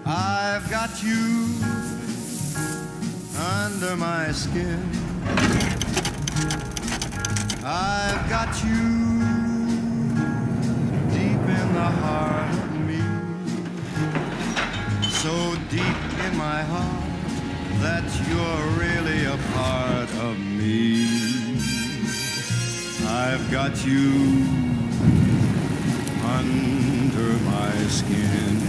I've got you under my skin. I've got you deep in the heart of me, so deep in my heart that you're really a part of me. I've got you under my skin.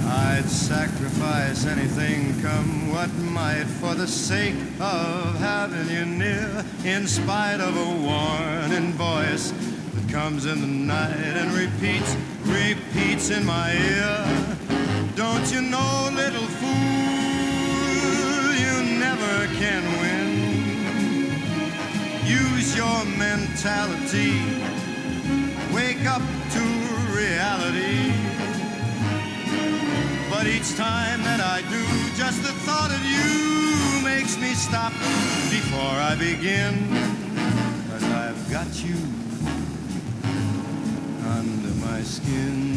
I'd sacrifice anything, come what might, for the sake of having you near, in spite of a warning voice that comes in the night and repeats in my ear. Don't you know, little fool, you never can win. Use your mentality, wake up to reality. But each time that I do, just the thought of you makes me stop before I begin. 'Cause I've got you under my skin.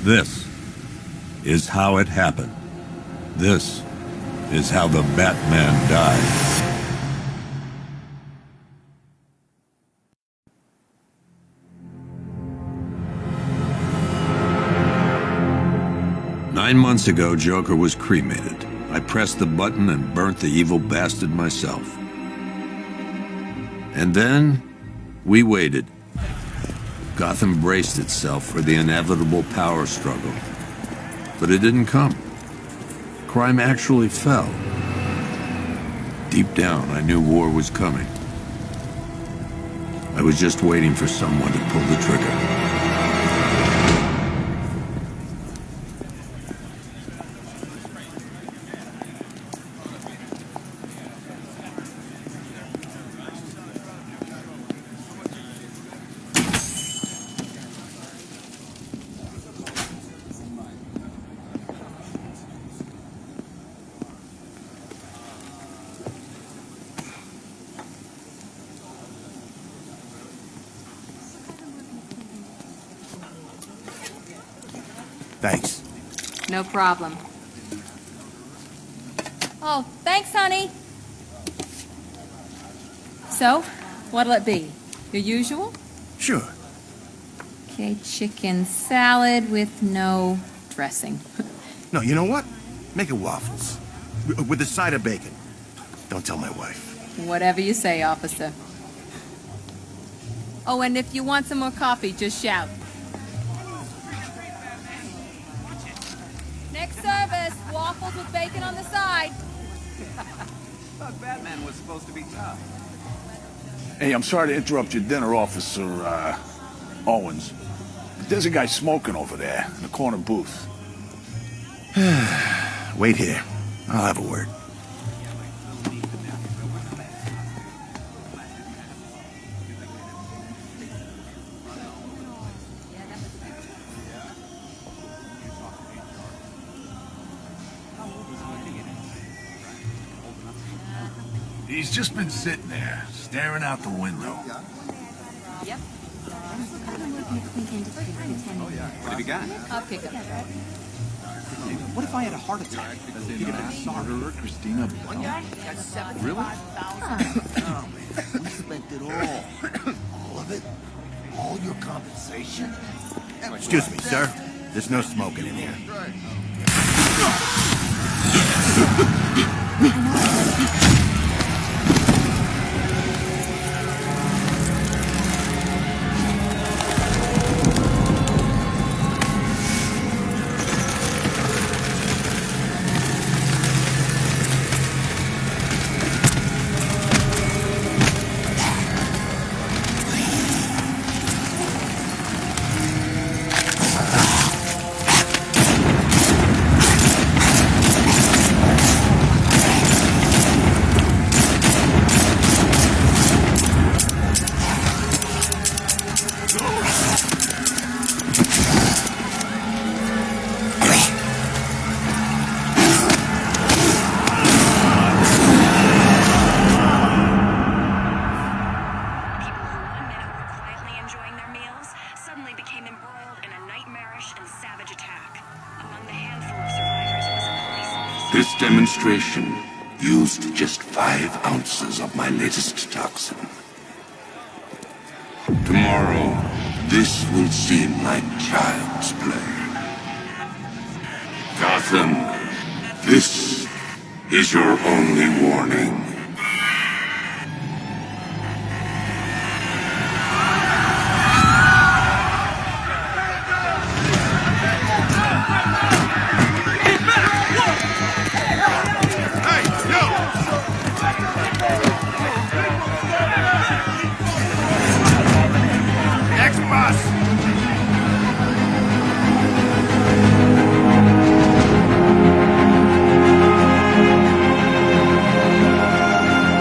This is how it happened. This is how the Batman died. Nine months ago, Joker was cremated. I pressed the button and burnt the evil bastard myself. And then, we waited. Gotham braced itself for the inevitable power struggle. But it didn't come. Crime actually fell. Deep down, I knew war was coming. I was just waiting for someone to pull the trigger. Thanks. No problem. Oh, thanks, honey. So, what'll it be? Your usual? Sure. Okay, chicken salad with no dressing. No, you know what? Make it waffles. With a side of bacon. Don't tell my wife. Whatever you say, officer. Oh, and if you want some more coffee, just shout. Next service, waffles with bacon on the side. Thought Batman was supposed to be tough. Hey, I'm sorry to interrupt your dinner, Officer, Owens. But there's a guy smoking over there in the corner booth. Wait here. I'll have a word. He's just been sitting there, staring out the window. Yep. What have you got? I'll pick up. What if I had a heart attack? You're gonna be sorry. Murderer Christina Bell. Really? We spent it all. All of it? All your compensation? Excuse me, sir. There's no smoking in here. This demonstration used just 5 ounces of my latest toxin. Tomorrow, this will seem like child's play. Gotham, this is your only warning.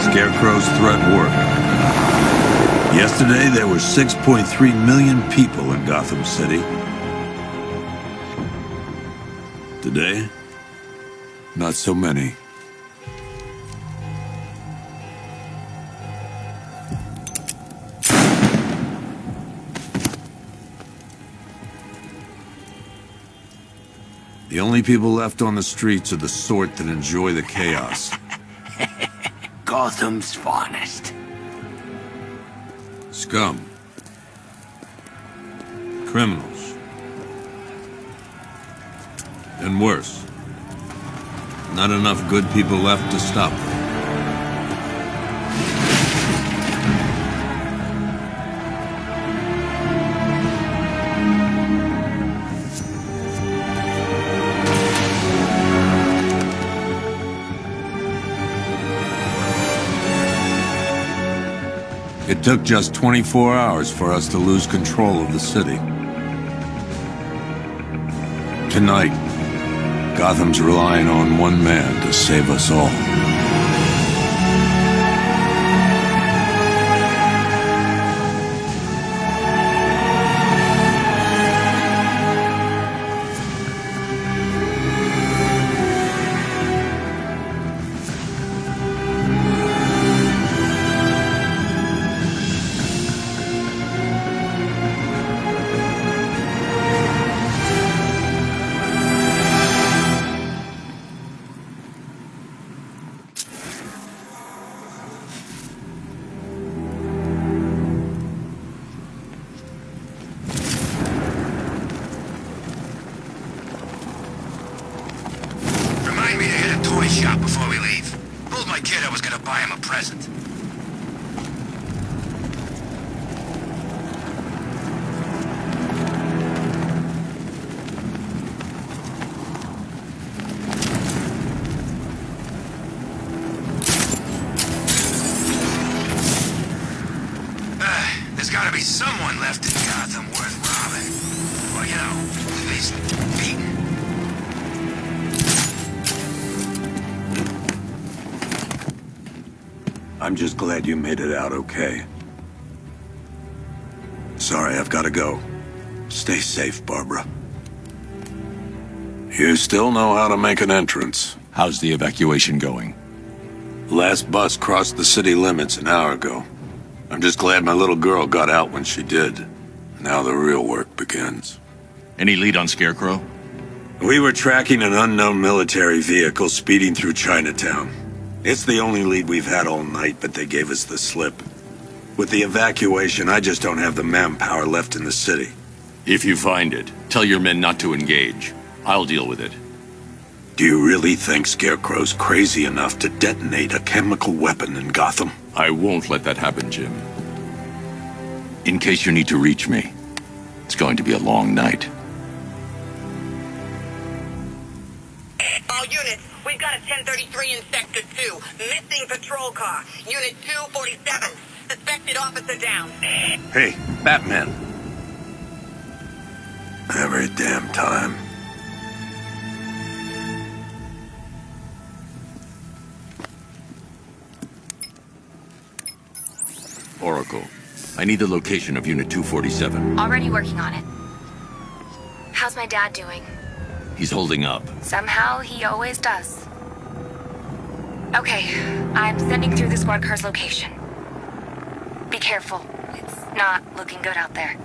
Scarecrow's threat worked. Yesterday, there were 6.3 million people in Gotham City. Today, not so many. The only people left on the streets are the sort that enjoy the chaos. Gotham's finest. Scum. Criminals. And worse. Not enough good people left to stop them. It took just 24 hours for us to lose control of the city. Tonight, Gotham's relying on one man to save us all. Shop before we leave. Told my kid I was gonna buy him a present. There's gotta be someone left in Gotham worth robbing. Or, you know, at least beating. I'm just glad you made it out okay. Sorry, I've got to go. Stay safe, Barbara. You still know how to make an entrance. How's the evacuation going? Last bus crossed the city limits an hour ago. I'm just glad my little girl got out when she did. Now the real work begins. Any lead on Scarecrow? We were tracking an unknown military vehicle speeding through Chinatown. It's the only lead we've had all night, but they gave us the slip. With the evacuation, I just don't have the manpower left in the city. If you find it, tell your men not to engage. I'll deal with it. Do you really think Scarecrow's crazy enough to detonate a chemical weapon in Gotham? I won't let that happen, Jim. In case you need to reach me, it's going to be a long night. All units, we've got a 1033 in Sector 2. Missing patrol car. Unit 247. Suspected officer down. Hey, Batman. Every damn time. Oracle, I need the location of Unit 247. Already working on it. How's my dad doing? He's holding up. Somehow, he always does. Okay, I'm sending through the squad car's location. Be careful. It's not looking good out there.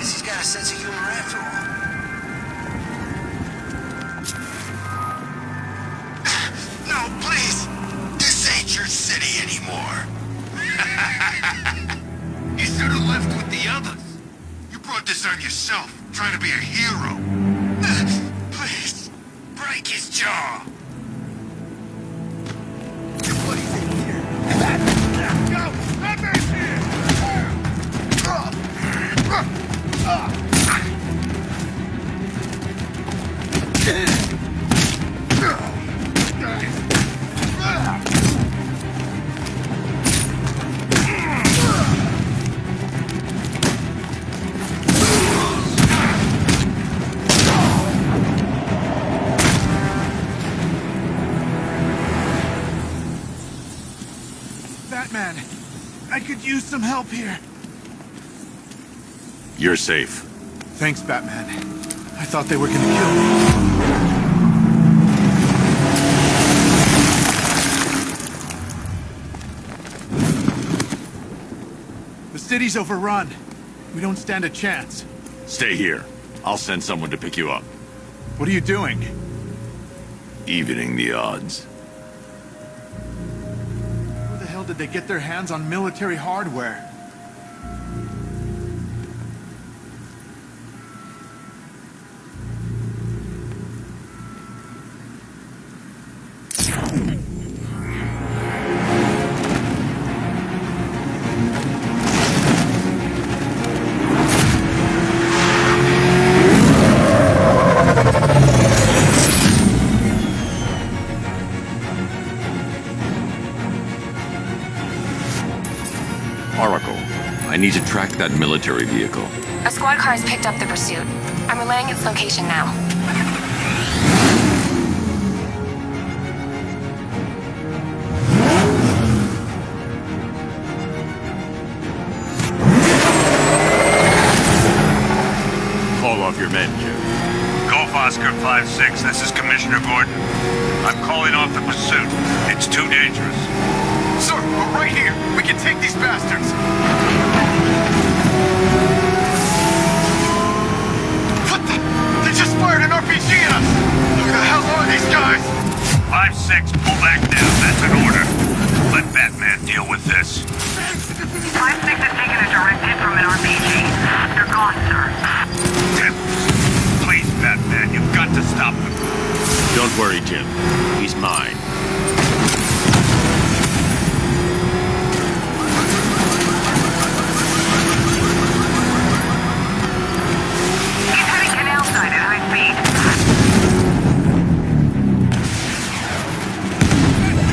Guess he's got a sense of humor after all. No, please! This ain't your city anymore. You should have left with the others. You brought this on yourself, trying to be a hero. Please, break his jaw. What is in here? Go! Let me here! Batman, I could use some help here. You're safe. Thanks, Batman. I thought they were gonna kill me. The city's overrun. We don't stand a chance. Stay here. I'll send someone to pick you up. What are you doing? Evening the odds. Where the hell did they get their hands on military hardware? Oracle, I need to track that military vehicle. A squad car has picked up the pursuit. I'm relaying its location now. Call off your men, Jim. Golf Oscar 5-6, this is Commissioner Gordon. I'm calling off the pursuit. It's too dangerous. Sir, we're right here. We can take these bastards. What the? They just fired an RPG at us. Who the hell are these guys? 5-6, pull back now. That's an order. Let Batman deal with this. 5-6 has taken a direct hit from an RPG. They're gone, sir. Please, Batman, you've got to stop them. Don't worry, Jim. He's mine. He's heading canal side at high speed.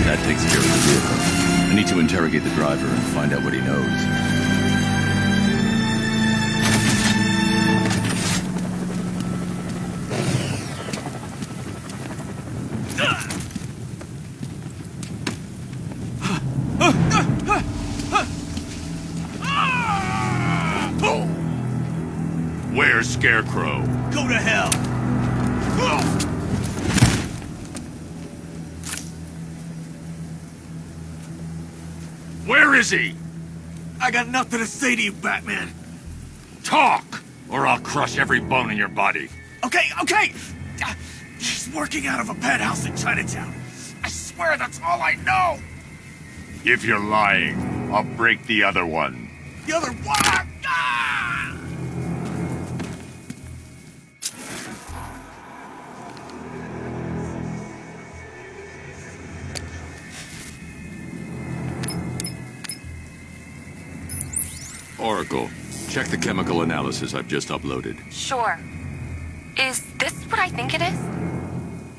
That takes care of the vehicle. I need to interrogate the driver and find out what he knows. Where's Scarecrow? Go to hell! Where is he? I got nothing to say to you, Batman. Talk, or I'll crush every bone in your body. Okay. He's working out of a penthouse in Chinatown. I swear that's all I know. If you're lying, I'll break the other one. The other one! Ah! Oracle, check the chemical analysis I've just uploaded. Sure. Is this what I think it is?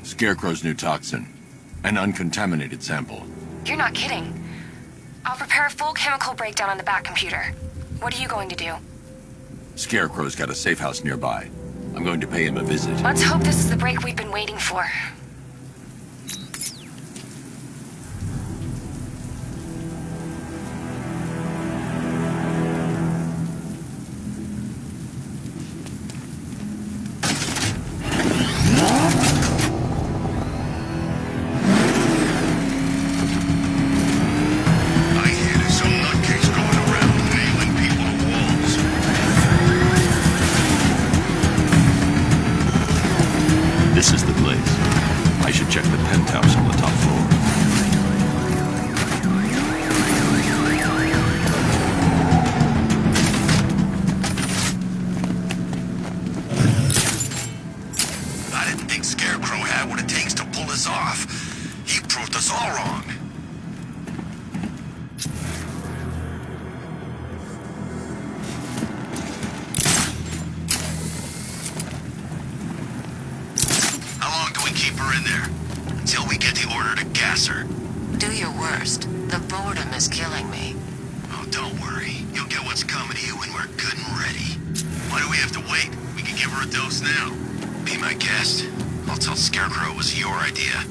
Scarecrow's new toxin. An uncontaminated sample. You're not kidding. I'll prepare a full chemical breakdown on the back computer. What are you going to do? Scarecrow's got a safe house nearby. I'm going to pay him a visit. Let's hope this is the break we've been waiting for. I hear there's some nutcase going around nailing people to walls. This is the place. I should check the penthouse on the top floor. I didn't think Scarecrow had what it takes to pull this off. He proved us all wrong. How long do we keep her in there? Until we get the order to gas her. Do your worst. The boredom is killing me. Oh, don't worry. You'll get what's coming to you when we're good and ready. Why do we have to wait? We can give her a dose now. Be my guest. I'll tell Scarecrow it was your idea.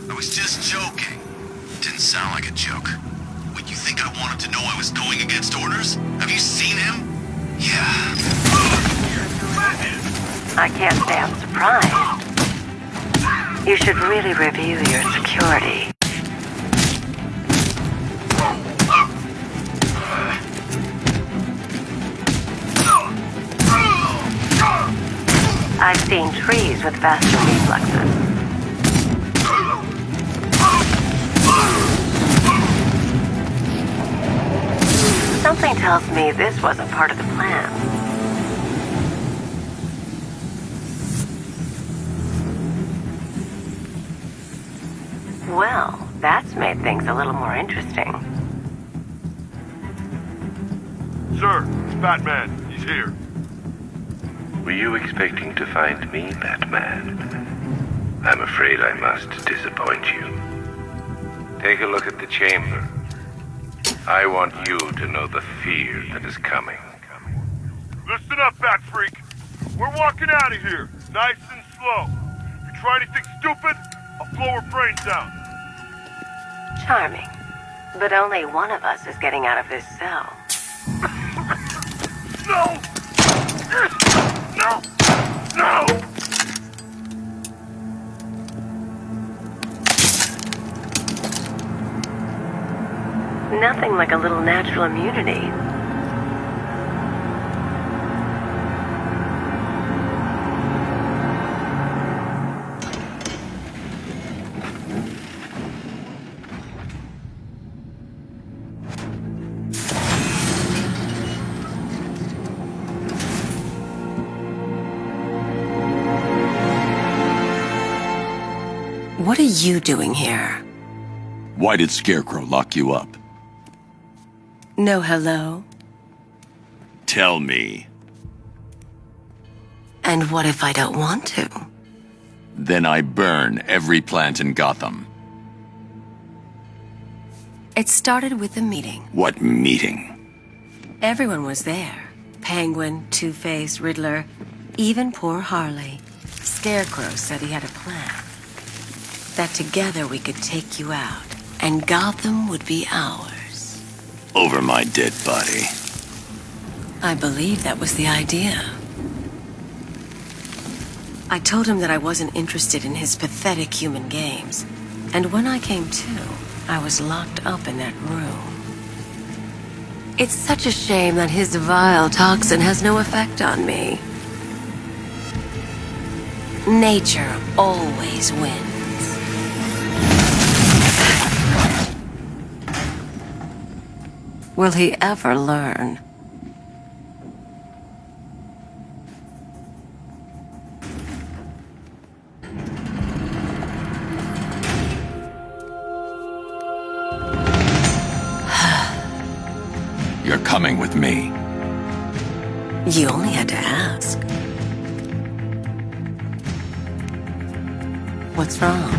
I was just joking. Didn't sound like a joke. Would you think I wanted to know I was going against orders? Have you seen him? Yeah. I can't say I'm surprised. You should really review your security. I've seen trees with faster reflexes. Something tells me this wasn't part of the plan. Well, that's made things a little more interesting. Sir, it's Batman. He's here. Were you expecting to find me, Batman? I'm afraid I must disappoint you. Take a look at the chamber. I want you to know the fear that is coming. Listen up, Bat Freak. We're walking out of here, nice and slow. You try anything stupid, I'll blow her brains out. Charming. But only one of us is getting out of this cell. No! No! No! Nothing like a little natural immunity. What are you doing here? Why did Scarecrow lock you up? No hello? Tell me. And what if I don't want to? Then I burn every plant in Gotham. It started with a meeting. What meeting? Everyone was there. Penguin, Two-Face, Riddler, even poor Harley. Scarecrow said he had a plan. That together we could take you out, and Gotham would be ours. Over my dead body. I believe that was the idea. I told him that I wasn't interested in his pathetic human games. And when I came to, I was locked up in that room. It's such a shame that his vile toxin has no effect on me. Nature always wins. Will he ever learn? You're coming with me. You only had to ask. What's wrong?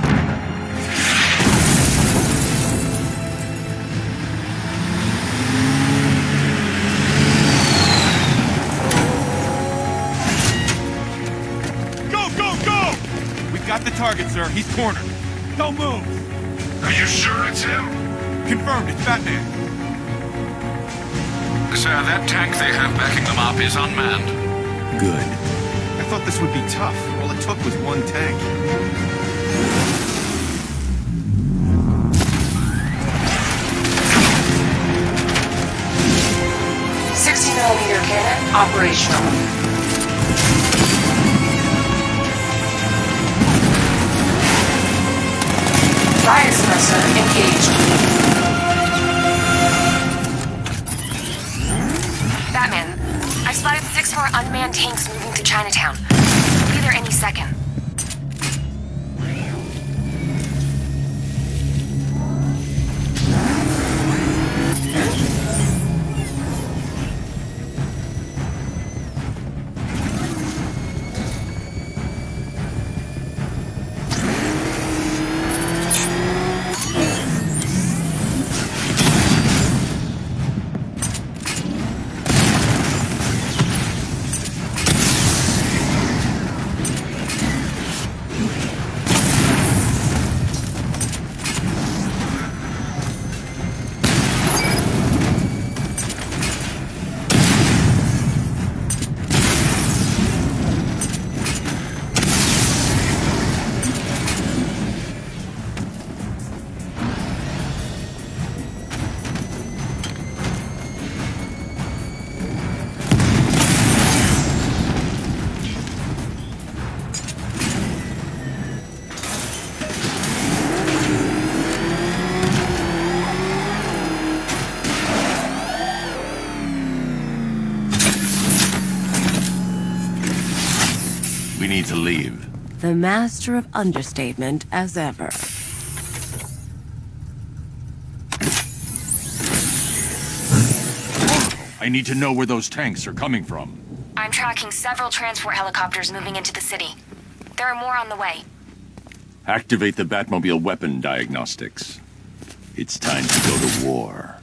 Got the target, sir. He's cornered. Don't move. Are you sure it's him? Confirmed. It's Batman. Sir, that tank they have backing them up is unmanned. Good. I thought this would be tough. All it took was one tank. 60mm cannon operational. some more unmanned tanks moving through Chinatown. They'll be there any second. We need to leave. The master of understatement as ever. I need to know where those tanks are coming from. I'm tracking several transport helicopters moving into the city. There are more on the way. Activate the Batmobile weapon diagnostics. It's time to go to war.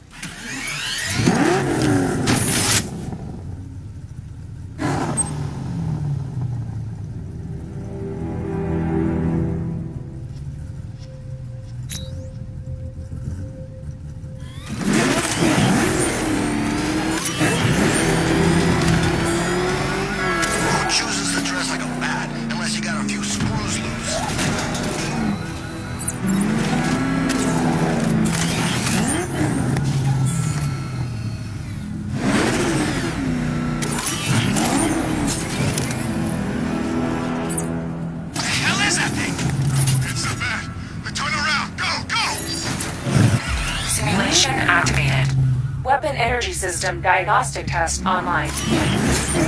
Weapon energy system diagnostic test online.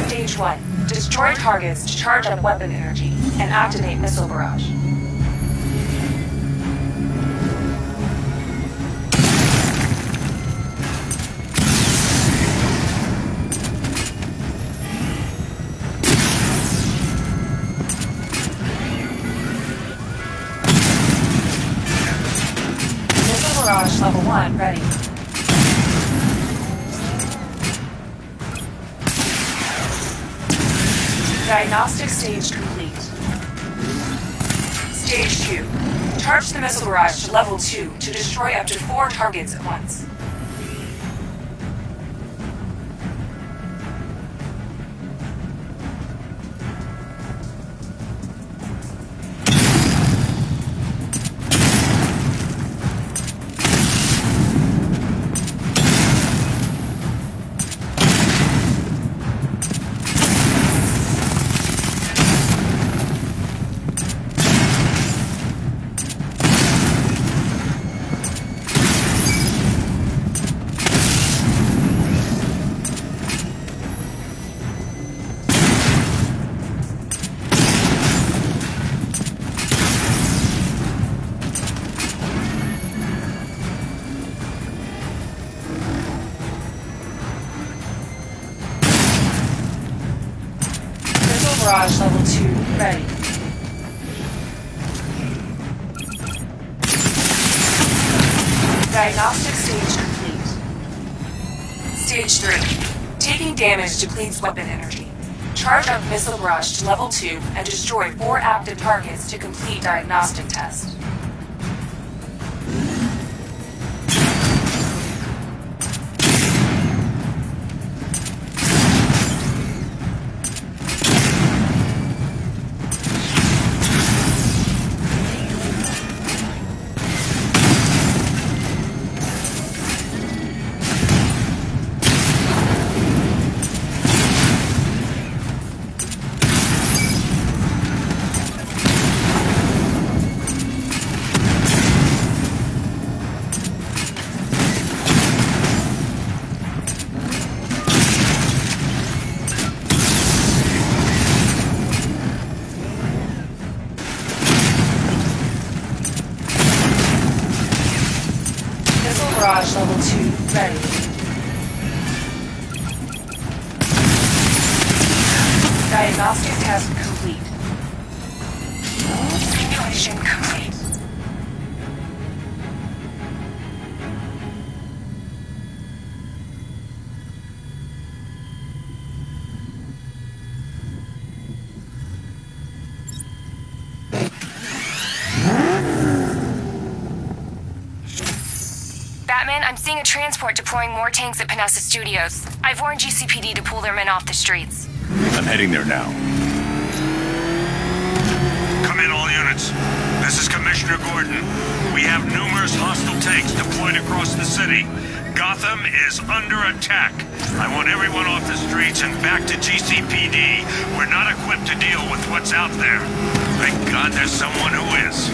Stage 1. Destroy targets to charge up weapon energy and activate missile barrage. Missile barrage level 1 ready. Diagnostic stage complete. Stage 2. Charge the missile barrage to level 2 to destroy up to 4 targets at once. Barrage level 2 ready. Diagnostic stage complete. Stage 3. Taking damage depletes weapon energy. Charge up missile barrage to level 2 and destroy 4 active targets to complete diagnostic test. Diagnostic test complete. Simulation complete. Batman, I'm seeing a transport deploying more tanks at Panessa Studios. I've warned GCPD to pull their men off the streets. I'm heading there now. Come in, all units. This is Commissioner Gordon. We have numerous hostile tanks deployed across the city. Gotham is under attack. I want everyone off the streets and back to GCPD. We're not equipped to deal with what's out there. Thank God there's someone who is.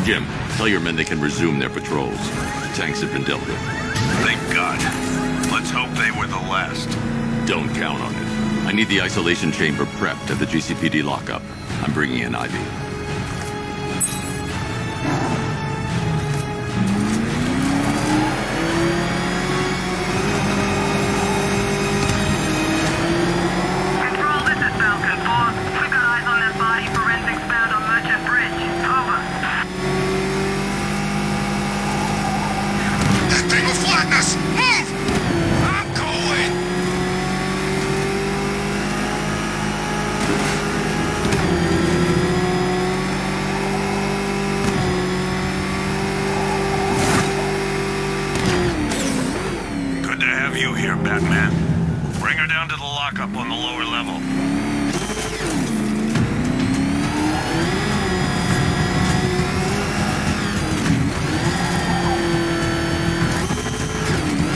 Jim, tell your men they can resume their patrols. The tanks have been dealt with. Thank God. Let's hope they were the last. Don't count on it. I need the isolation chamber prepped at the GCPD lockup. I'm bringing in Ivy. Control, this is Falcon 4. We've got eyes on that body forensics found on Merchant Bridge. Over. That thing will flatten us! Move! I'm going! Good to have you here, Batman. Bring her down to the lockup on the lower level.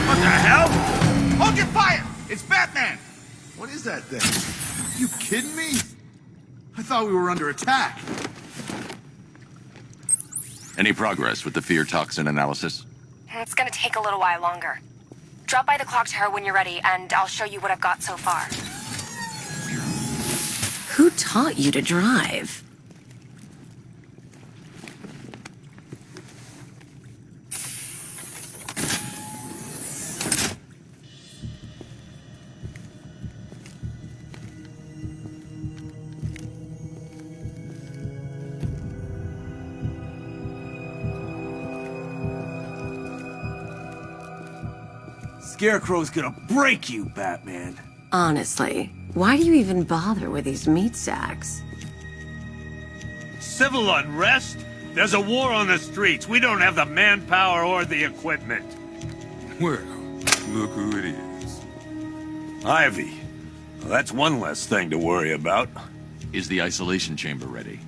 What the hell? Hold your fire! It's Batman! What is that thing? You kidding me? I thought we were under attack. Any progress with the fear toxin analysis? It's gonna take a little while longer. Drop by the clock tower when you're ready, and I'll show you what I've got so far. Who taught you to drive? Scarecrow's gonna break you, Batman. Honestly, why do you even bother with these meat sacks? Civil unrest? There's a war on the streets. We don't have the manpower or the equipment. Well, look who it is. Ivy. Well, that's one less thing to worry about. Is the isolation chamber ready?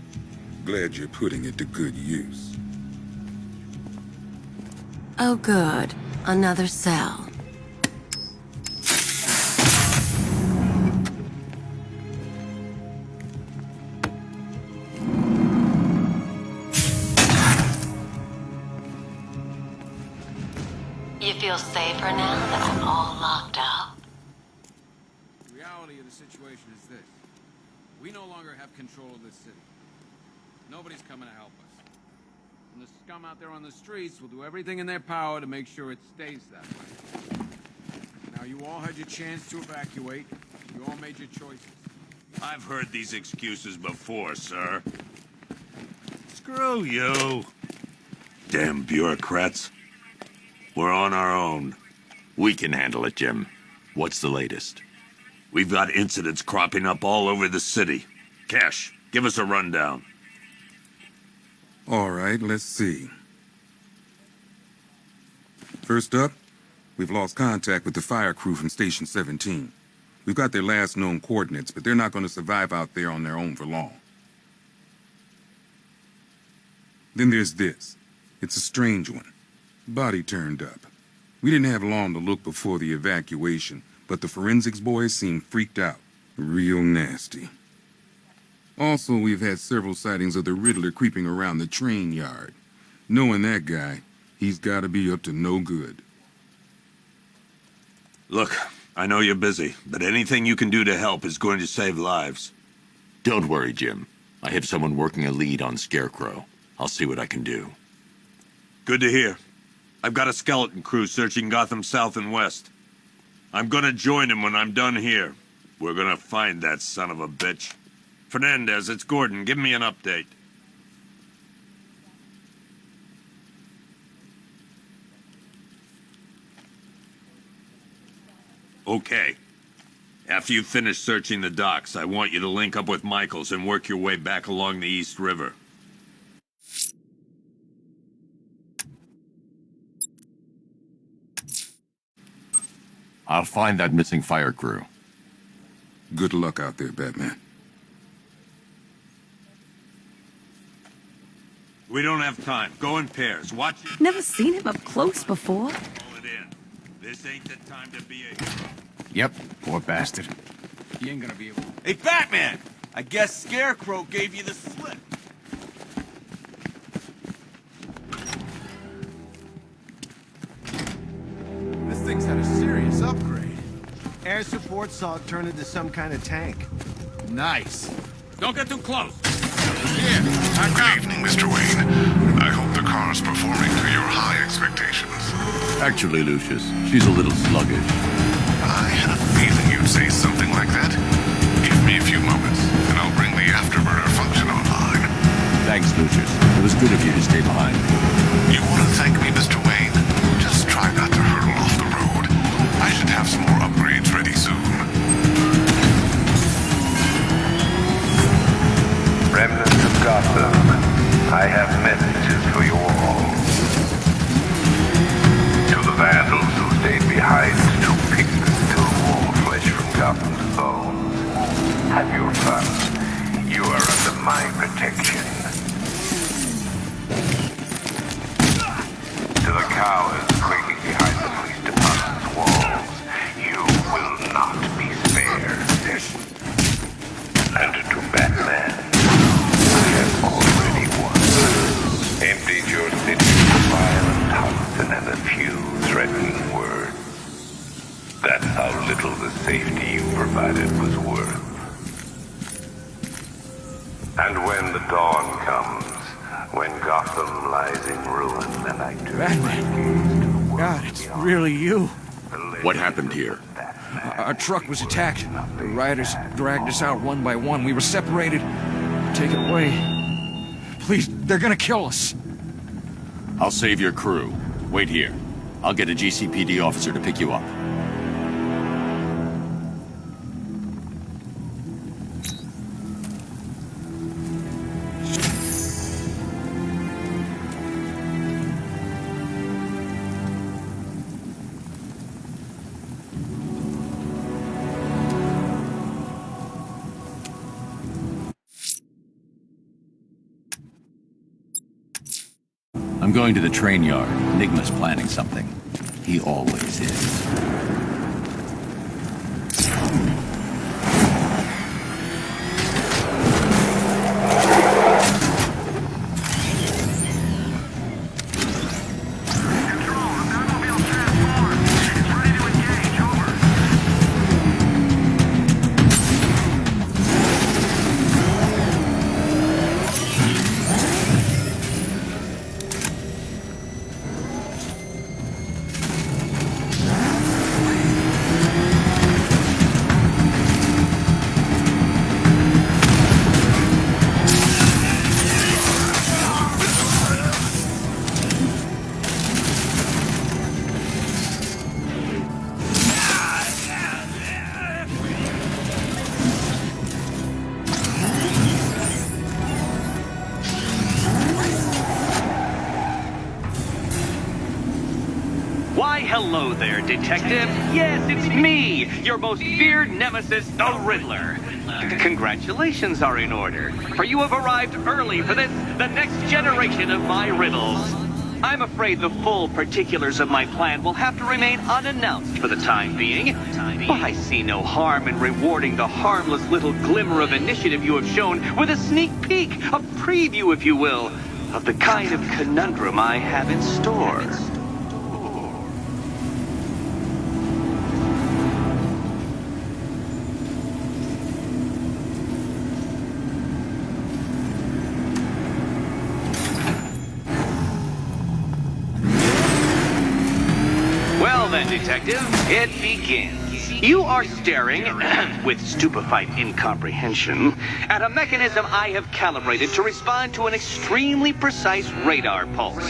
Glad you're putting it to good use. Oh good, another cell. You feel safer now that I'm all locked up? The reality of the situation is this. We no longer have control of this city. Nobody's coming to help us. And the scum out there on the streets will do everything in their power to make sure it stays that way. Now, you all had your chance to evacuate. You all made your choices. I've heard these excuses before, sir. Screw you. Damn bureaucrats. We're on our own. We can handle it, Jim. What's the latest? We've got incidents cropping up all over the city. Cash, give us a rundown. All right, let's see. First up, we've lost contact with the fire crew from Station 17. We've got their last known coordinates, but they're not going to survive out there on their own for long. Then there's this. It's a strange one. Body turned up. We didn't have long to look before the evacuation, but the forensics boys seemed freaked out. Real nasty. Also, we've had several sightings of the Riddler creeping around the train yard. Knowing that guy, he's got to be up to no good. Look, I know you're busy, but anything you can do to help is going to save lives. Don't worry, Jim. I have someone working a lead on Scarecrow. I'll see what I can do. Good to hear. I've got a skeleton crew searching Gotham South and West. I'm gonna join him when I'm done here. We're gonna find that son of a bitch. Fernandez, it's Gordon. Give me an update. Okay. After you finish searching the docks, I want you to link up with Michaels and work your way back along the East River. I'll find that missing fire crew. Good luck out there, Batman. We don't have time. Go in pairs. Watch it. Never seen him up close before. Pull it in. This ain't the time to be a hero. Yep, poor bastard. He ain't gonna be able... Hey, Batman! I guess Scarecrow gave you the slip. This thing's had a serious upgrade. Air support saw it turn into some kind of tank. Nice. Don't get too close. Good evening, Mr. Wayne. I hope the car's performing to your high expectations. Actually, Lucius, she's a little sluggish. I had a feeling you'd say something like that. Give me a few moments, and I'll bring the afterburner function online. Thanks, Lucius. It was good of you to stay behind. You want to thank me, Mr. Wayne? Just try not to hurtle off the road. I should have some more upgrades ready soon. Remnants of Gotham, I have messages for you all. To the vandals who stayed behind to pick the still warm flesh from Gotham's bones, have your fun. You are under my protection. To the cowards quaking behind the police department's walls, you will not be spared. And to Batman, already won. Emptied your city with violent hunts and a few threatening words. That's how little the safety you provided was worth. And when the dawn comes, when Gotham lies in ruin and I turn Batman. God, it's really you. What happened here? Our truck was attacked. The rioters dragged us out one by one. We were separated, taken away. Please, they're gonna kill us. I'll save your crew. Wait here. I'll get a GCPD officer to pick you up. I'm going to the train yard. Enigma's planning something. He always is. hello there, Detective. Yes, it's me, your most feared nemesis, the Riddler. Congratulations are in order, for you have arrived early for this, the next generation of my riddles. I'm afraid the full particulars of my plan will have to remain unannounced for the time being, but I see no harm in rewarding the harmless little glimmer of initiative you have shown with a sneak peek, a preview, if you will, of the kind of conundrum I have in store. Well then, Detective, it begins. You are staring, with stupefied incomprehension, at a mechanism I have calibrated to respond to an extremely precise radar pulse.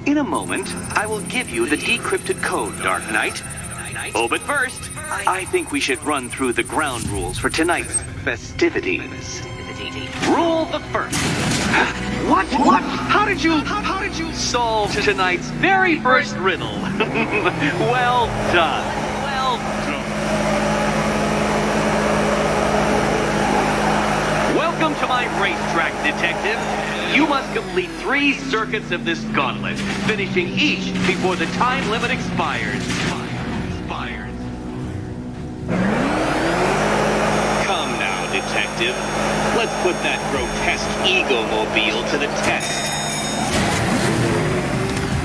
In a moment, I will give you the decrypted code, Dark Knight. Oh, but first, I think we should run through the ground rules for tonight's festivities. Rule the first. What? How did you solve tonight's very first riddle? Well done. Well done. Welcome to my racetrack, Detective. You must complete 3 circuits of this gauntlet, finishing each before the time limit expires. Come now, Detective. Let's put that grotesque ego-mobile to the test.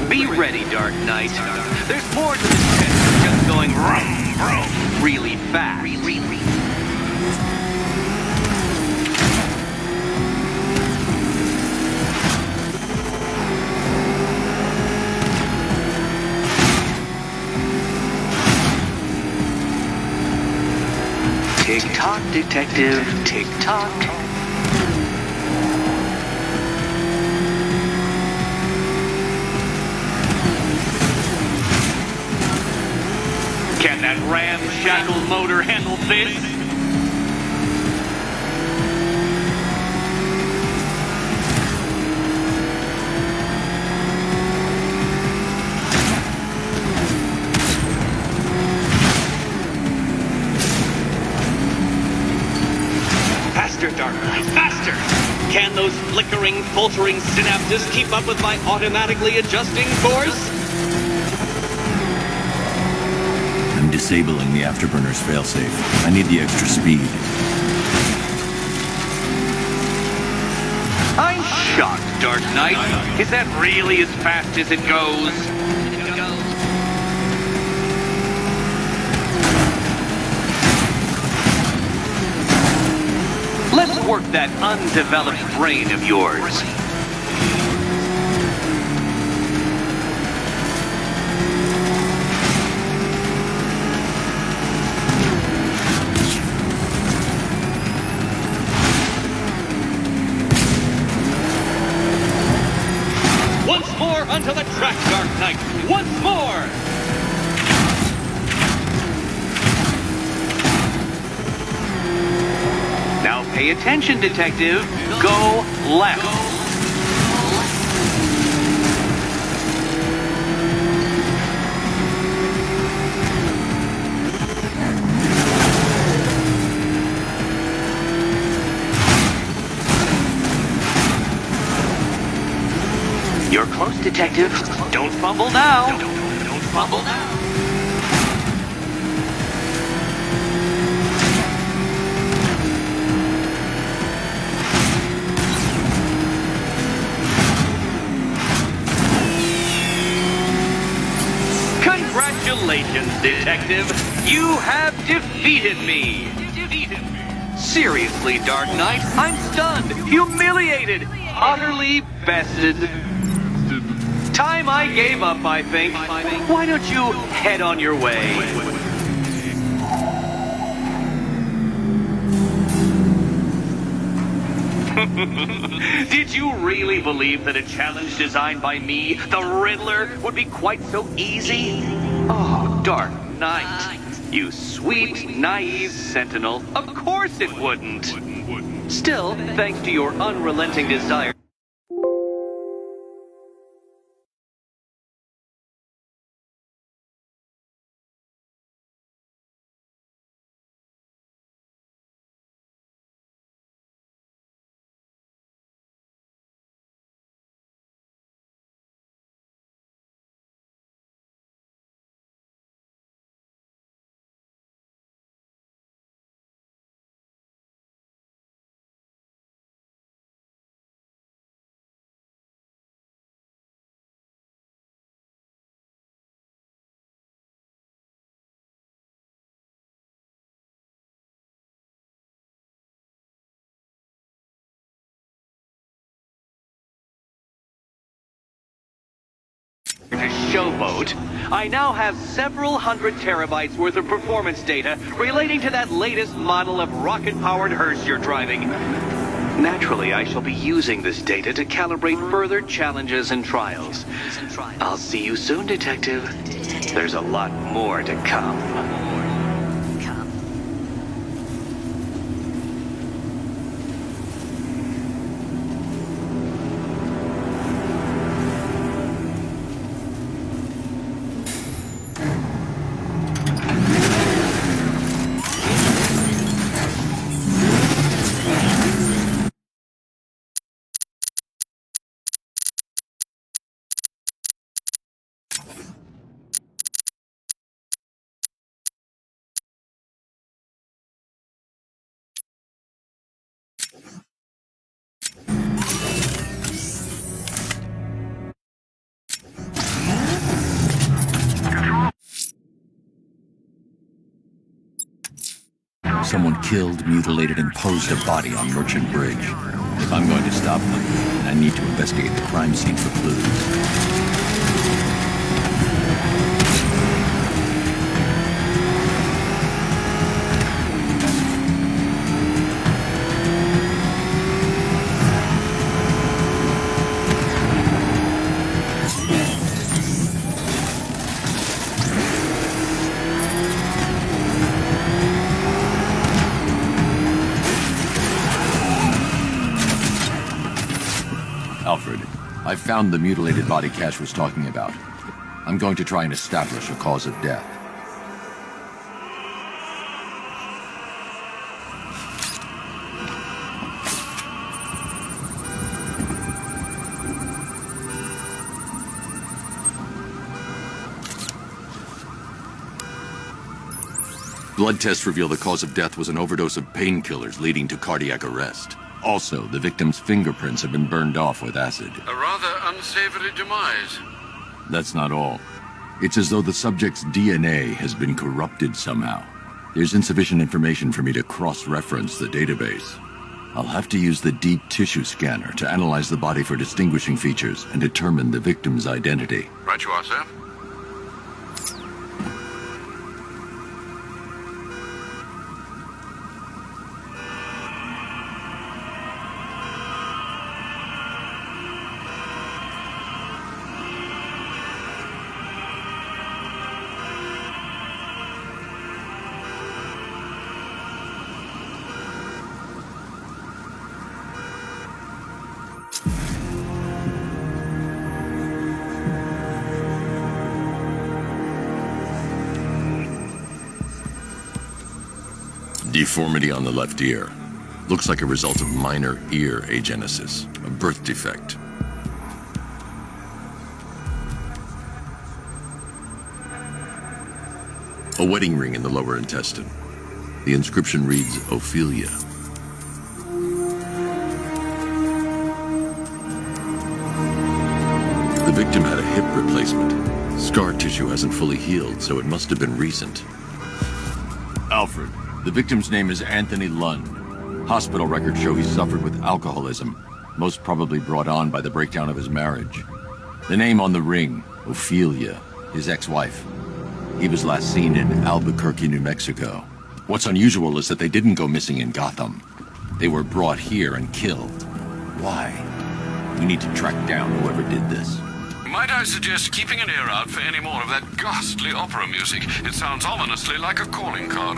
Be ready, Dark Knight. There's more to this test than just going vroom, vroom, really fast. Tick-tock, Detective, tick-tock. Can that ramshackle motor handle this? Faster, Dark Knight, faster! Can those flickering, faltering synapses keep up with my automatically adjusting course? I'm disabling the afterburner's failsafe. I need the extra speed. I'm shocked, Dark Knight. Is that really as fast as it goes? Let's work that undeveloped brain of yours. Once more onto the track, Dark Knight. Once more! Now pay attention, Detective. Go left. You're close, Detective. Don't fumble now. Don't fumble now. Congratulations, Detective. You have defeated me. Seriously, Dark Knight, I'm stunned, humiliated, utterly bested. Time I gave up, I think. Why don't you head on your way? Did you really believe that a challenge designed by me, the Riddler, would be quite so easy? Oh, Dark Knight, you sweet, naive sentinel. Of course it wouldn't. Still, thanks to your unrelenting desire showboat, I now have several hundred terabytes worth of performance data relating to that latest model of rocket-powered hearse you're driving. Naturally, I shall be using this data to calibrate further challenges and trials. I'll see you soon, Detective. There's a lot more to come. Someone killed, mutilated, and posed a body on Merchant Bridge. If I'm going to stop them, I need to investigate the crime scene for clues. Alfred, I found the mutilated body Cash was talking about. I'm going to try and establish a cause of death. Blood tests reveal the cause of death was an overdose of painkillers leading to cardiac arrest. Also, the victim's fingerprints have been burned off with acid. A rather unsavory demise. That's not all. It's as though the subject's DNA has been corrupted somehow. There's insufficient information for me to cross-reference the database. I'll have to use the deep tissue scanner to analyze the body for distinguishing features and determine the victim's identity. Right you are, sir. Deformity on the left ear. Looks like a result of minor ear agenesis, a birth defect. A wedding ring in the lower intestine. The inscription reads, Ophelia. The victim had a hip replacement. Scar tissue hasn't fully healed, so it must have been recent. Alfred, the victim's name is Anthony Lund. Hospital records show he suffered with alcoholism, most probably brought on by the breakdown of his marriage. The name on the ring, Ophelia, his ex-wife. He was last seen in Albuquerque, New Mexico. What's unusual is that they didn't go missing in Gotham. They were brought here and killed. Why? We need to track down whoever did this. Might I suggest keeping an ear out for any more of that ghastly opera music? It sounds ominously like a calling card.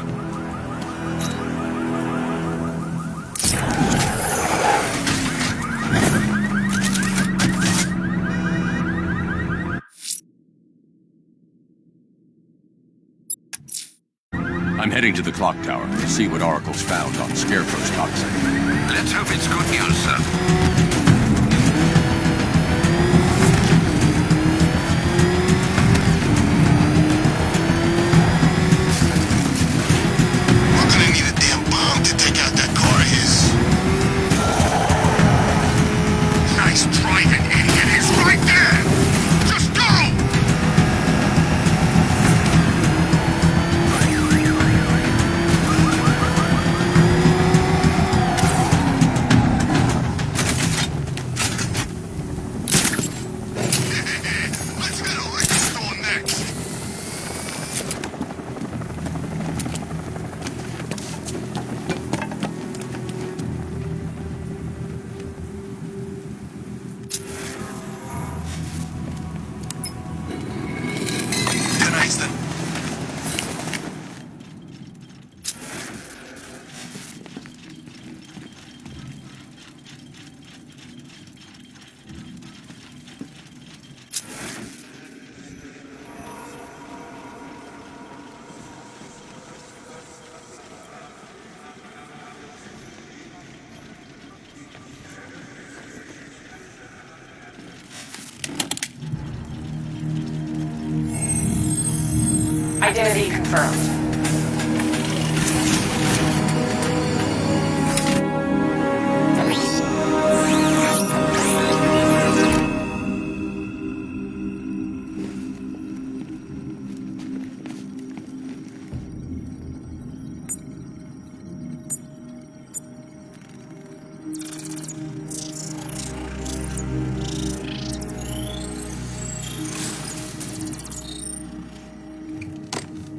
I'm heading to the clock tower to see what Oracle's found on Scarecrow's toxin. Let's hope it's good news, sir. Identity confirmed.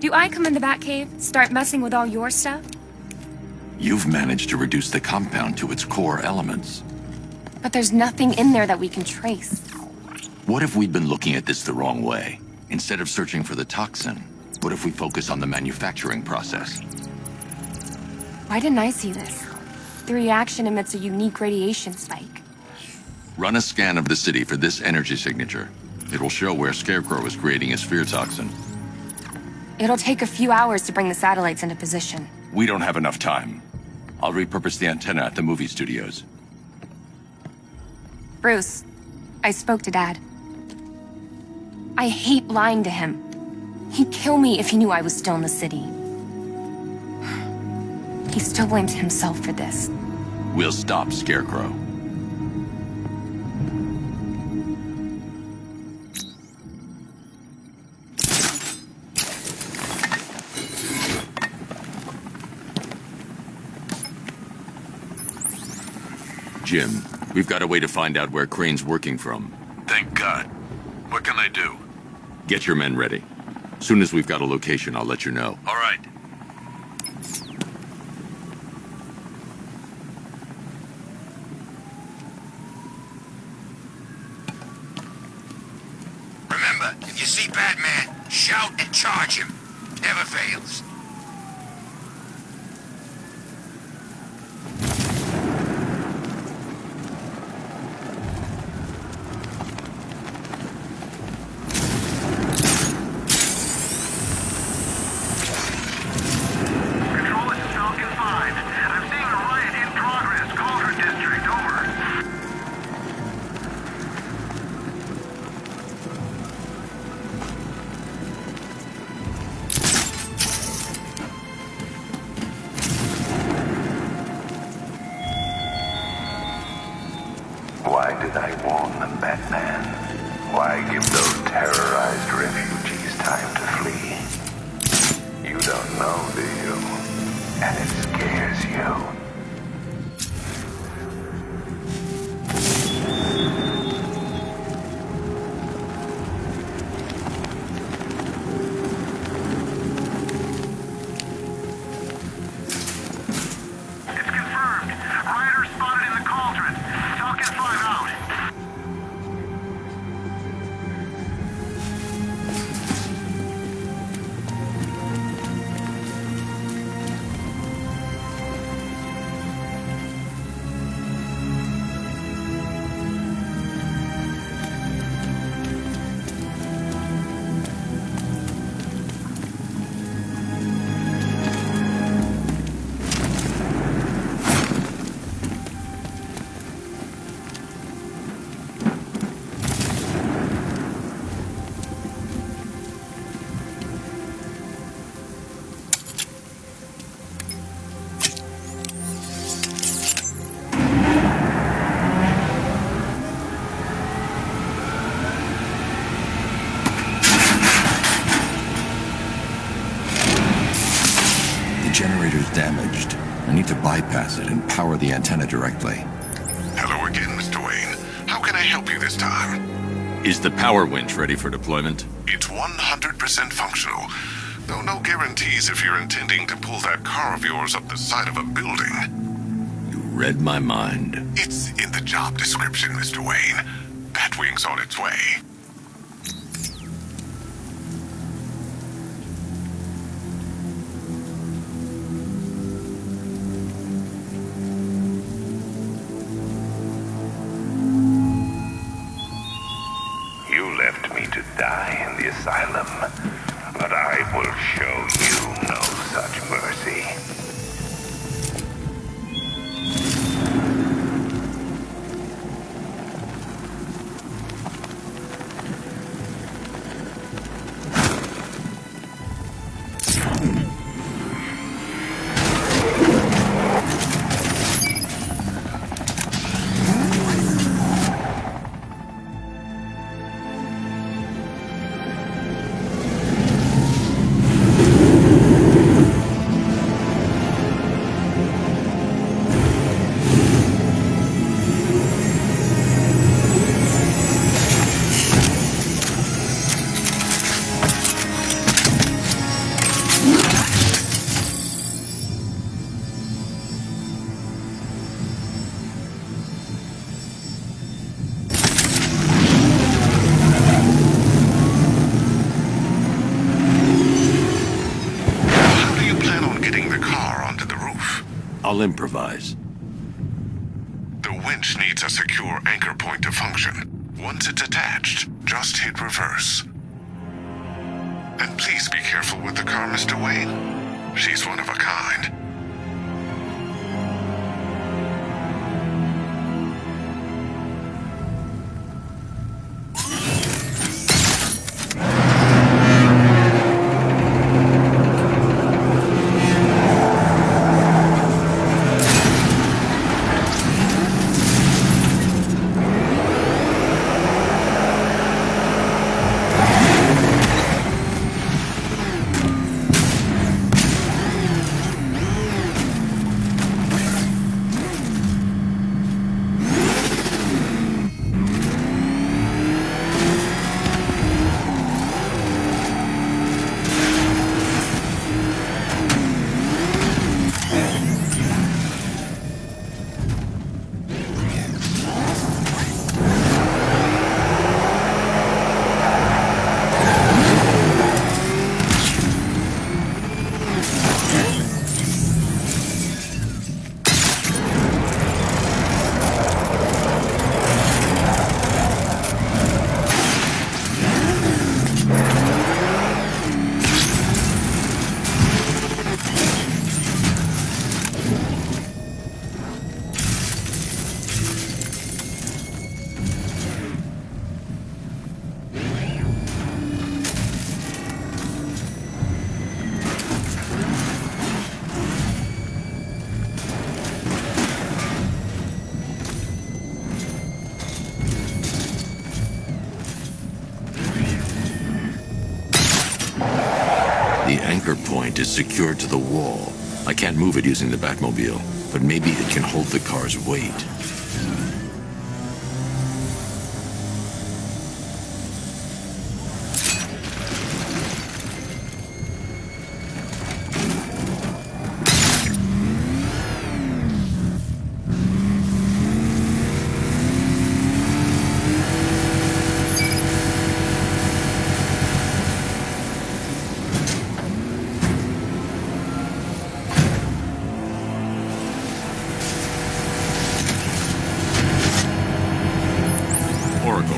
Do I come in the Batcave, start messing with all your stuff? You've managed to reduce the compound to its core elements. But there's nothing in there that we can trace. What if we'd been looking at this the wrong way? Instead of searching for the toxin, what if we focus on the manufacturing process? Why didn't I see this? The reaction emits a unique radiation spike. Run a scan of the city for this energy signature. It will show where Scarecrow is creating his fear toxin. It'll take a few hours to bring the satellites into position. We don't have enough time. I'll repurpose the antenna at the movie studios. Bruce, I spoke to Dad. I hate lying to him. He'd kill me if he knew I was still in the city. He still blames himself for this. We'll stop Scarecrow. Jim, we've got a way to find out where Crane's working from. Thank God. What can I do? Get your men ready. Soon as we've got a location, I'll let you know. All right. Remember, if you see Batman, shout and charge him. Never fails. Why did I warn them, Batman? Why give those terrorized refugees time to flee? You don't know, do you? And it scares you. Generator's damaged. I need to bypass it and power the antenna directly. Hello again, Mr. Wayne. How can I help you this time? Is the power winch ready for deployment? It's 100% functional. Though no guarantees if you're intending to pull that car of yours up the side of a building. You read my mind. It's in the job description, Mr. Wayne. Batwing's on its way. Die in the asylum, but I will show you no such mercy. I'll improvise. The winch needs a secure anchor point to function. Once it's attached, just hit reverse. And please be careful with the car, Mr. Wayne. She's one of a kind. The anchor point is secured to the wall. I can't move it using the Batmobile, but maybe it can hold the car's weight.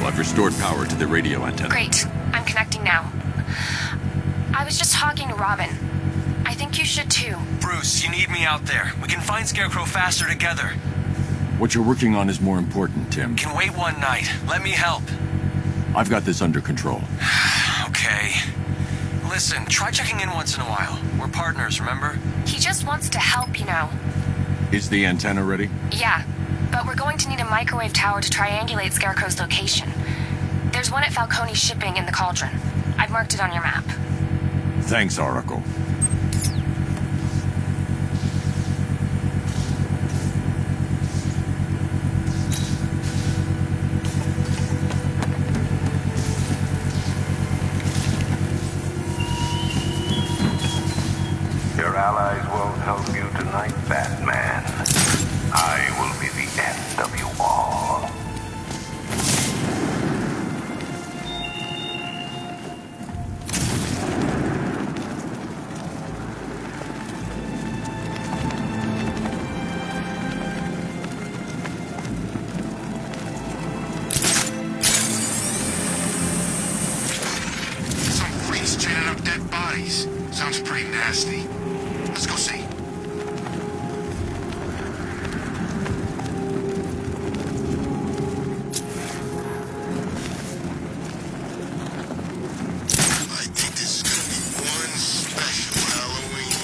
I've restored power to the radio antenna. Great. I'm connecting now. I was just talking to Robin. I think you should too. Bruce, you need me out there. We can find Scarecrow faster together. What you're working on is more important, Tim. Can wait one night. Let me help. I've got this under control. Okay. Listen, try checking in once in a while. We're partners, remember? He just wants to help, you know. Is the antenna ready? Yeah, but we're going to need a microwave tower to triangulate Scarecrow's location. There's one at Falcone Shipping in the Cauldron. I've marked it on your map. Thanks, Oracle. Your allies won't help you tonight, Batman. I will be the end of you all. Some freaks chaining up dead bodies. Sounds pretty nasty. Let's go see. I think this is gonna be one special Halloween.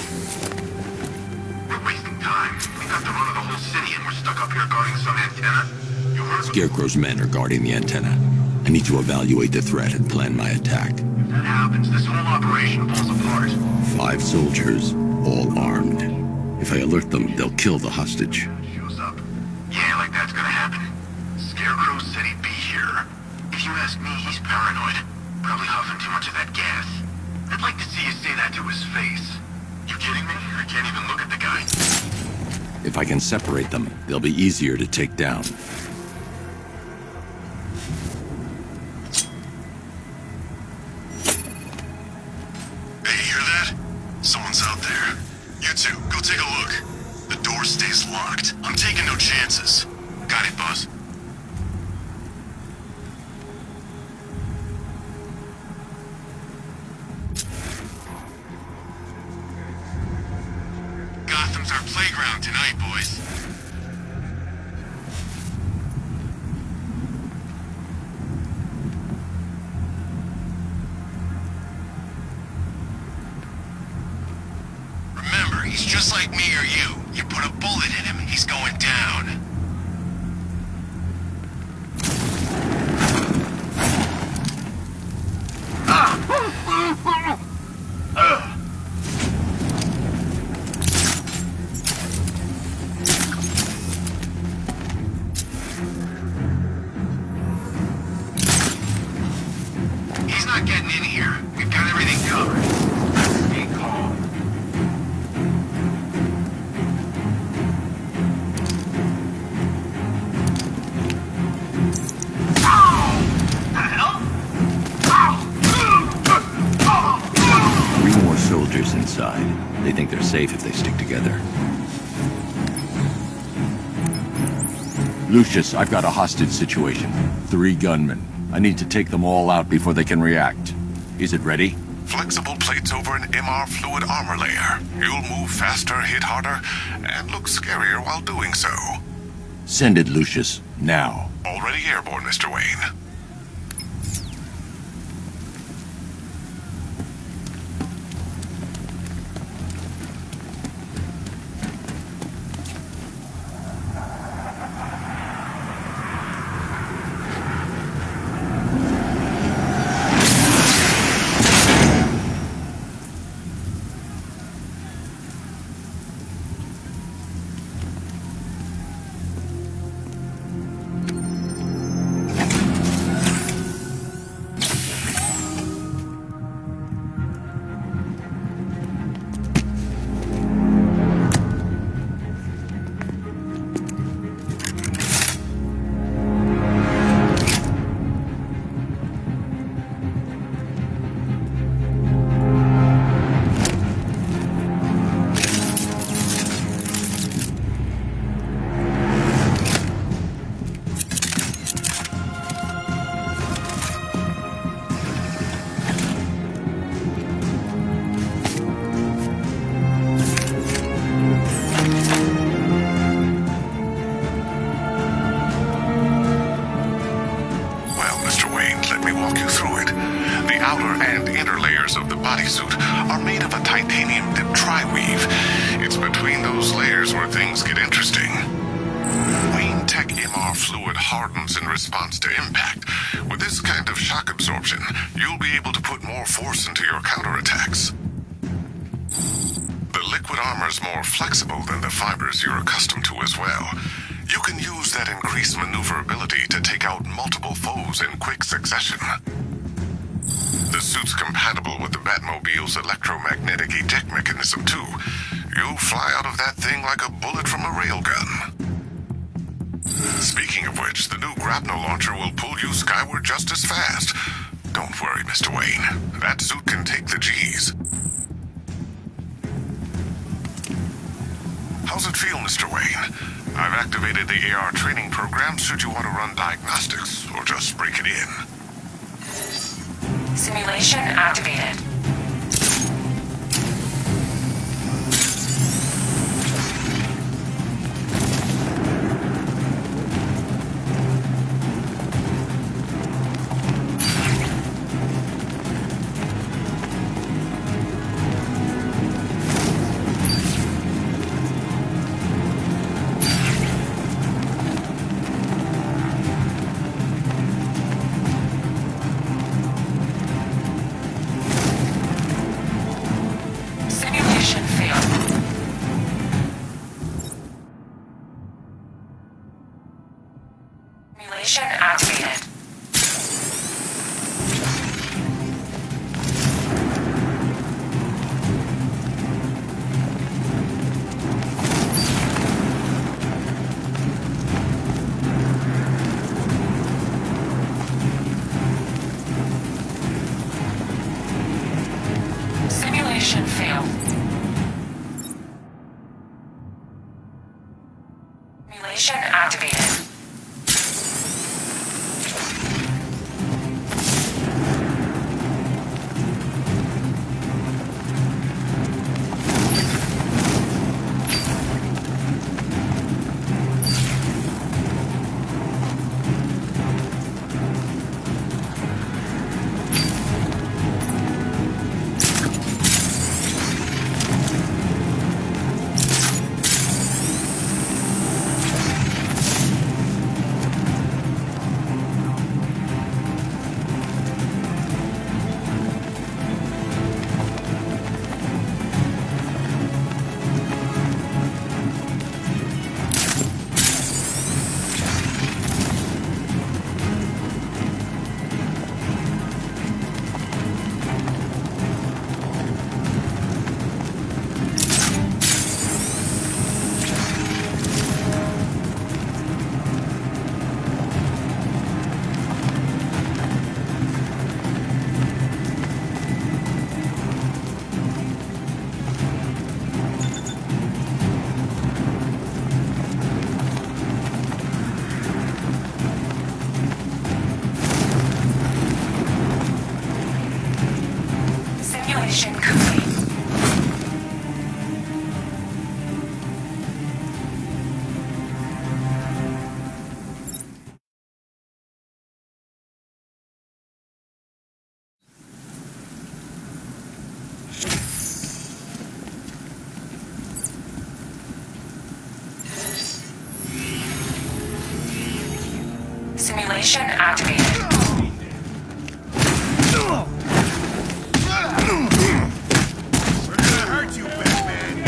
We're wasting time. We got the run of the whole city and we're stuck up here guarding some antenna. You heard? Scarecrow's men are guarding the antenna. I need to evaluate the threat and plan my attack. If that happens, this whole operation falls apart. 5 soldiers, all armed. If I alert them, they'll kill the hostage. Shows up. Yeah, like that's gonna happen. Scarecrow said he'd be here. If you ask me, he's paranoid. Probably huffing too much of that gas. I'd like to see you say that to his face. You kidding me? I can't even look at the guy. If I can separate them, they'll be easier to take down. Hey, you hear that? Someone's out there. You two, go take a look. The door's stays locked. I'm taking no chances. Got it, boss. Gotham's our playground tonight, boys. Remember, he's just like me or you. You put a bullet in him, he's going down. He's not getting in here. We've got everything covered. Stay calm. Three more soldiers inside. They think they're safe if they stick together. Lucius, I've got a hostage situation. 3 gunmen. I need to take them all out before they can react. Is it ready? Flexible plates over an MR fluid armor layer. You'll move faster, hit harder, and look scarier while doing so. Send it, Lucius. Now. Already airborne, Mr. Wayne. outer and inner layers of the bodysuit are made of a titanium-dipped tri-weave. It's between those layers where things get interesting. Wayne Tech MR fluid hardens in response to impact. With this kind of shock absorption, you'll be able to put more force into your counterattacks. The liquid armor's more flexible than the fibers you're accustomed to as well. You can use that increased maneuverability to take out multiple foes in quick succession. The suit's compatible with the Batmobile's electromagnetic eject mechanism, too. You'll fly out of that thing like a bullet from a railgun. Speaking of which, the new Grapnel launcher will pull you skyward just as fast. Don't worry, Mr. Wayne. That suit can take the G's. How's it feel, Mr. Wayne? I've activated the AR training program should you want to run diagnostics, or just break it in. Simulation activated. Simulation activated. Simulation failed. Simulation activated. We're gonna hurt you, Batman.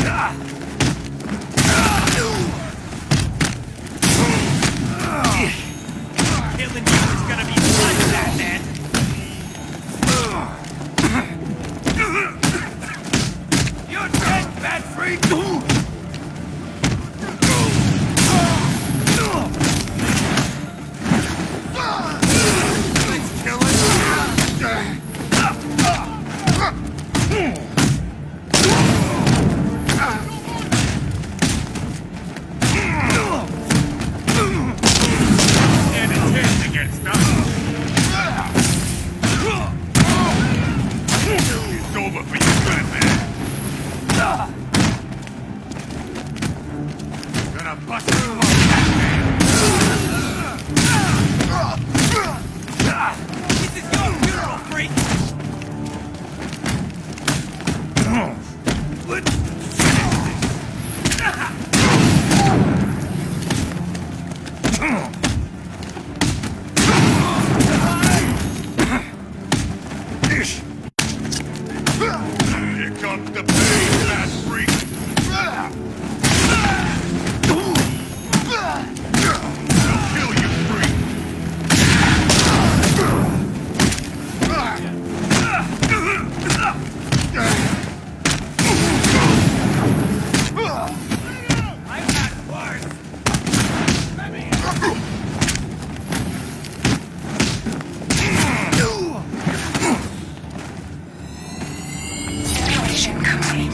Killing you is gonna be fun, Batman. You're dead, Bat Freak! Let's kill it. Stand a chance against us. It's over for you, Batman. Gonna bust you up, Batman. This is your funeral, freak! Let's Here comes the pain, Bat Freak. I'll kill you, freak. I've got worse! Simulation complete.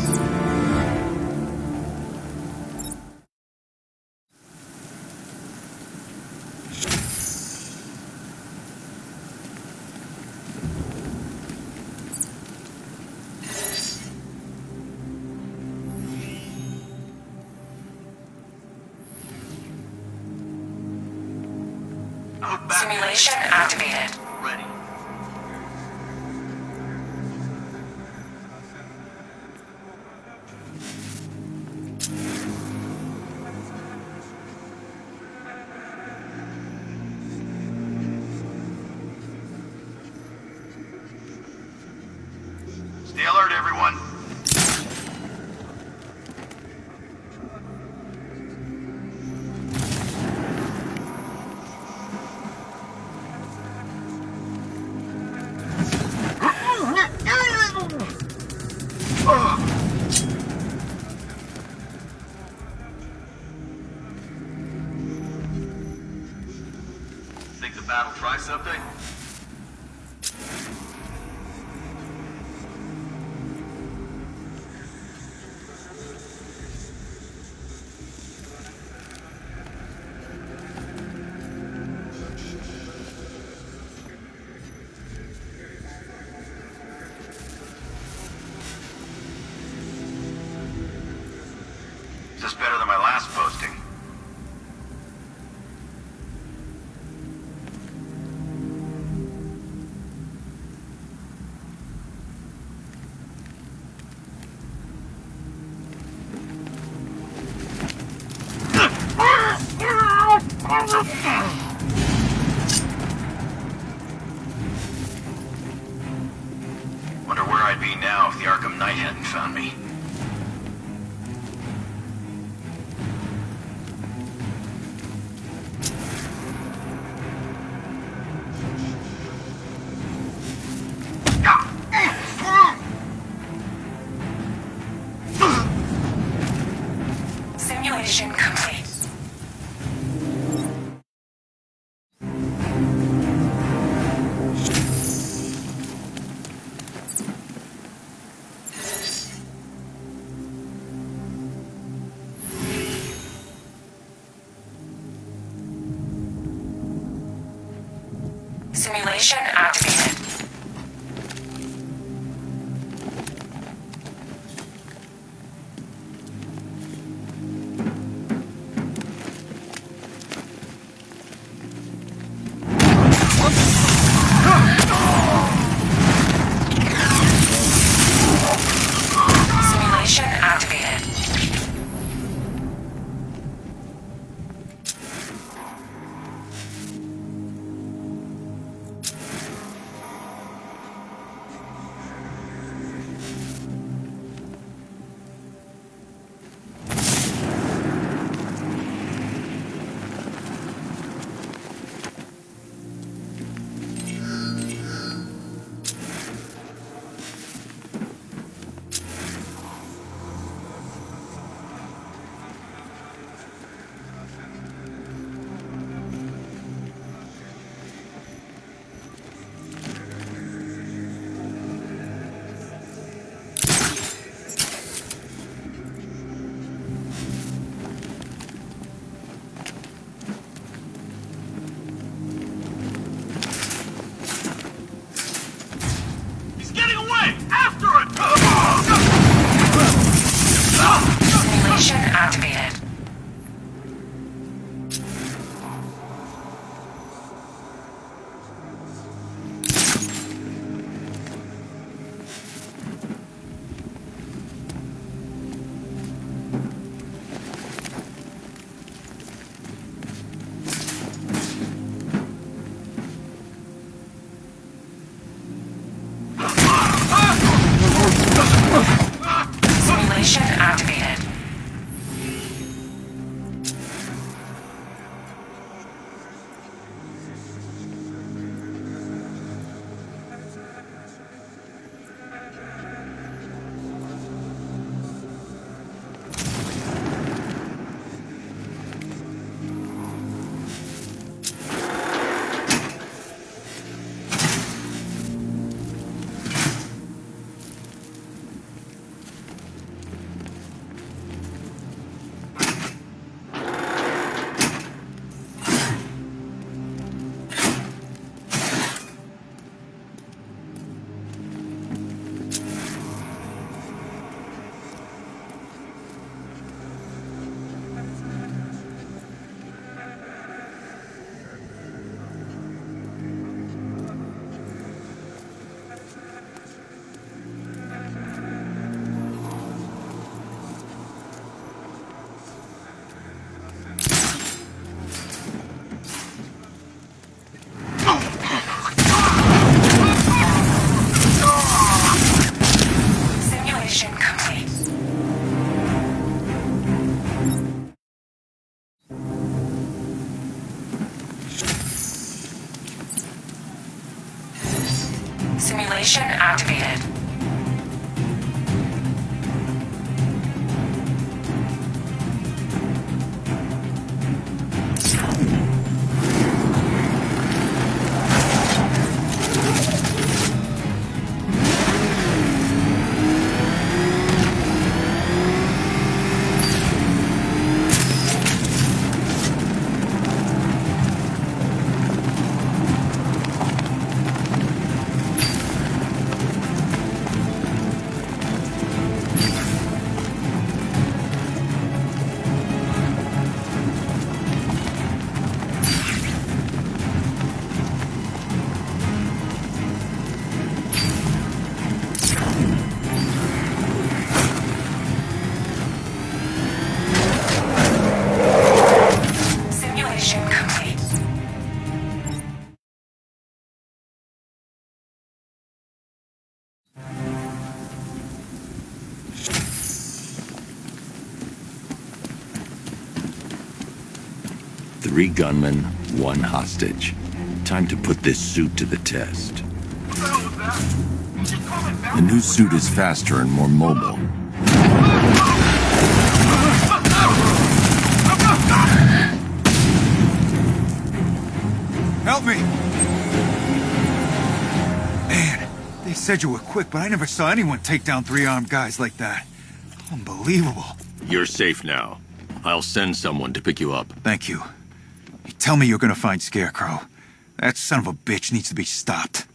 Simulation activated. Ready. Stay alert, everyone. Think the bat'll try something? Is this better than my last posting? Wonder where I'd be now if the Arkham Knight hadn't found me. Simulation complete. Simulation activated. Simulation activated. Simulation activated. Three gunmen, one hostage. Time to put this suit to the test. The new suit is faster and more mobile. Help me! Man, they said you were quick, but I never saw anyone take down three-armed guys like that. Unbelievable. You're safe now. I'll send someone to pick you up. Thank you. You tell me you're gonna find Scarecrow. That son of a bitch needs to be stopped.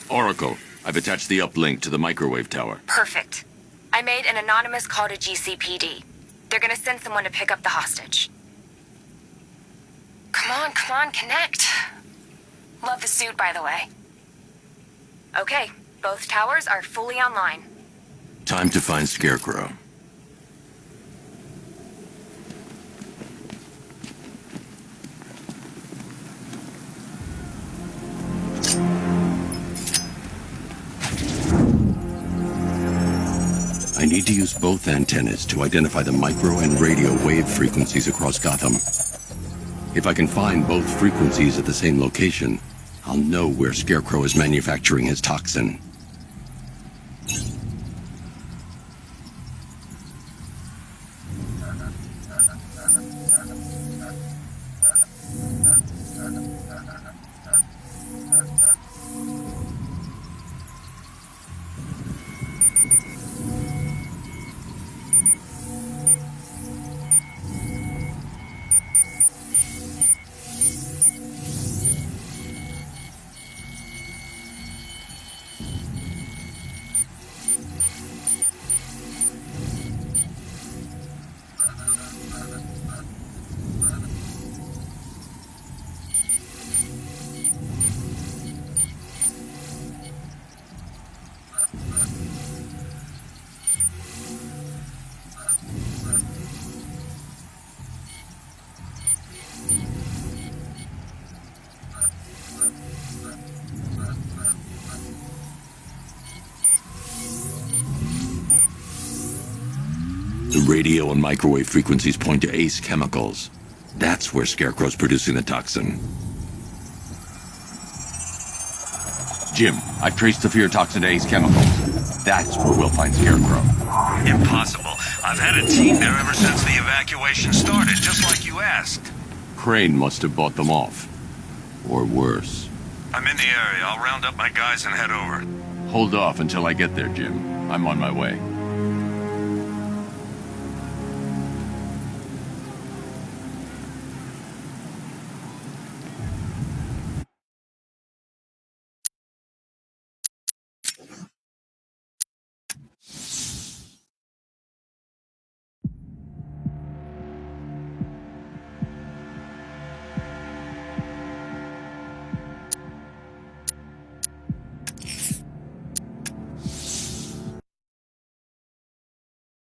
Oracle, I've attached the uplink to the microwave tower. Perfect. I made an anonymous call to GCPD. They're gonna send someone to pick up the hostage. Come on, connect. Love the suit, by the way. Okay, both towers are fully online. Time to find Scarecrow. I need to use both antennas to identify the micro and radio wave frequencies across Gotham. If I can find both frequencies at the same location, I'll know where Scarecrow is manufacturing his toxin. The radio and microwave frequencies point to Ace Chemicals. That's where Scarecrow's producing the toxin. Jim, I've traced the fear toxin to Ace Chemicals. That's where we'll find Scarecrow. Impossible. I've had a team there ever since the evacuation started, just like you asked. Crane must have bought them off. Or worse. I'm in the area. I'll round up my guys and head over. Hold off until I get there, Jim. I'm on my way.